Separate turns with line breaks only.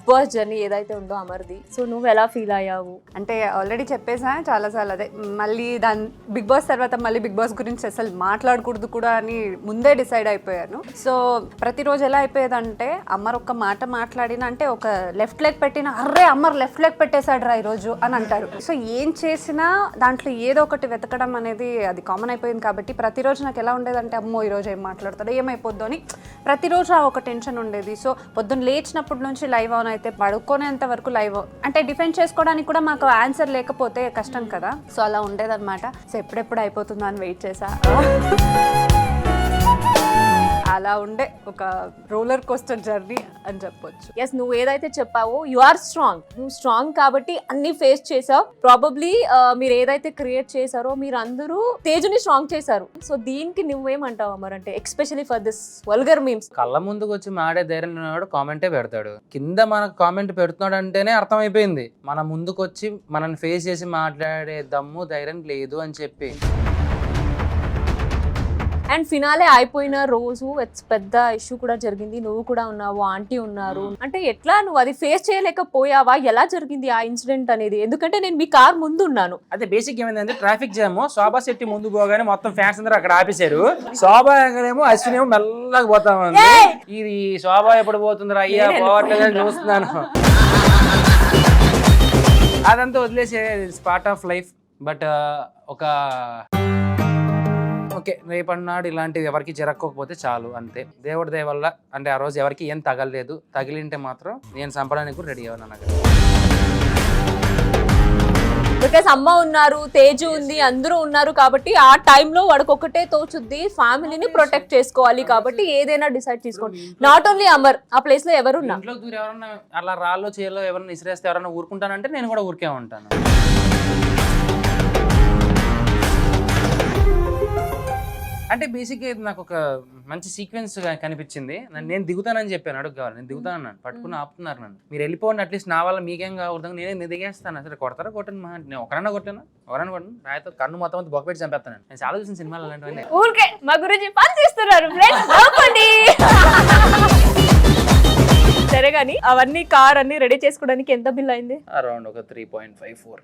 Boss journey ఏదైతే ఉందో అమర్ది, so నువ్వు ఎలా ఫీల్ అయ్యావు?
అంటే ఆల్రెడీ చెప్పేసా చాలాసార్లు, అదే మళ్ళీ బిగ్ బాస్ తర్వాత మళ్ళీ బిగ్ బాస్ గురించి అసలు మాట్లాడకూడదు కూడా అని ముందే డిసైడ్ అయిపోయాను. సో ప్రతిరోజు ఎలా అయిపోయేదంటే అమ్మర్ ఒక్క మాట మాట్లాడిన అంటే ఒక లెఫ్ట్ లెగ్ పెట్టిన అర్రే అమ్మర్ లెఫ్ట్ లెగ్ పెట్టేశాడు రా ఈరోజు అని అంటారు. సో ఏం చేసినా దాంట్లో ఏదో ఒకటి వెతకడం అనేది అది కామన్ అయిపోయింది. కాబట్టి ప్రతిరోజు నాకు ఎలా ఉండేదంటే అమ్మో ఈరోజు ఏం మాట్లాడతాడో ఏమైపోద్దో అని ప్రతిరోజు ఆ ఒక టెన్షన్ ఉండేది. సో పొద్దున్న లేచినప్పటి నుంచి లైవ్ ఆన్ అయితే పడుకునేంత వరకు లైవ్ అంటే డిఫెండ్ చేసుకోవడానికి కూడా మాకు ఆన్సర్ లేకపోతే కష్టం కదా. సో అలా ఉండేదన్నమాట. సో ఎప్పుడెప్పుడు అయిపోతుందో అని వెయిట్ చేసా. అలా ఉండే ఒక రోలర్ కోస్టర్ జర్నీ అని చెప్పొచ్చు.
ఎస్, నువ్వు ఏదైతే చెప్పావో యు ఆర్ స్ట్రాంగ్. నువ్వు స్ట్రాంగ్ కాబట్టి అన్ని ఫేస్ చేసావు. ప్రాబబ్లీ మీరు ఏదైతే క్రియేట్ చేశారో మీరు అందరూ తేజుని స్ట్రాంగ్ చేశారు. సో దీనికి నువ్వేమంటావు అమర్? అంటే especially for this vulgar memes.
కళ్ళ ముందుకు వచ్చి మాడే ధైర్యం ఉన్నాడు కామెంటే పెడతాడు. కింద మనకు కామెంట్ పెడుతున్నాడు అంటేనే అర్థమైపోయింది మన ముందుకు వచ్చి మనల్ని ఫేస్ చేసి మాట్లాడే దమ్ము ధైర్యం లేదు అని చెప్పి.
అండ్ ఫినాలే అయిపోయిన రోజు పెద్ద ఇష్యూ కూడా జరిగింది. నువ్వు కూడా ఉన్నావు, ఆంటీ ఉన్నారు. అంటే ఎట్లా నువ్వు అది ఫేస్ చేయలేకపోయావా? ఎలా జరిగింది ఆ ఇన్సిడెంట్ అనేది? ఎందుకంటే నేను మీ కార్ ముందు ఉన్నాను.
అదే బేసిక్ ఏమైందంటే ట్రాఫిక్ జామ్. శోభా శెట్టి ముందు పోగానే మొత్తం ఫ్యాన్స్ అందరూ అక్కడ ఆపేశారు. శోభా ఏమో అశ్విని ఏమో మెల్లగా పోతామంది. ఇది శోభా ఎప్పుడు పోతుందిరా అయ్యా పోవట్లేదని చూస్తున్నాను. అదంతా వదిలేసే పార్ట్ ఆఫ్ లైఫ్. బట్ ఒక ఓకే, రేపన్నాడు ఇలాంటివి ఎవరికి జరగకపోతే చాలు అంతే. దేవుడి దయ వల్ల అంటే ఆ రోజు ఎవరికి ఏం తగలలేదు. తగిలింటే మాత్రం నేను చంపడానికి కూడా రెడీ అవ్వను.
బికాస్ అమ్మ ఉన్నారు, తేజు ఉంది, అందరూ ఉన్నారు కాబట్టి ఆ టైంలో వాడికి ఒకటే తోచుద్ది, ఫ్యామిలీని ప్రొటెక్ట్ చేసుకోవాలి కాబట్టి ఏదైనా డిసైడ్ చేసుకోండి. నాట్ ఓన్లీ అమర్, ఆ ప్లేస్ లో ఎవరున్నా
ఇంట్లో దూరం ఎవరన్నా అలా రాళ్ళు చేయలో ఎవరన్నా ఇసిరేస్తే ఎవరన్నా ఊరుకుంటానంటే నేను కూడా ఊరికే ఉంటాను. అంటే బేసిక్గా నాకు ఒక మంచి సీక్వెన్స్ కనిపించింది. నేను దిగుతానని చెప్పాను, అడుగు కావాలి నేను దిగుతాను, పట్టుకుని ఆపుతున్నారు నన్ను. మీరు వెళ్ళిపోండి, అట్లీస్ట్ నా వల్ల మీకేం కావద్దు, నేనే దిగేస్తాను. అసలు కొడతారా కొట్టను, నేను ఒకరన్నా కొట్టాను, ఎవరైనా కొట్టను, రాయితో కన్ను మొత్తం అంతా బొక్క పెట్టి చంపేస్తాను. నేను చాలా చూసిన సినిమాలు అలాంటివన్నీ.
ఊరికే మా గురించి పని చేస్తున్నారు. సరే కానీ అవన్నీ కార్ అన్ని రెడీ చేసుకోవడానికి ఎంత బిల్ అయింది?
అరౌండ్ ఒక 3.54.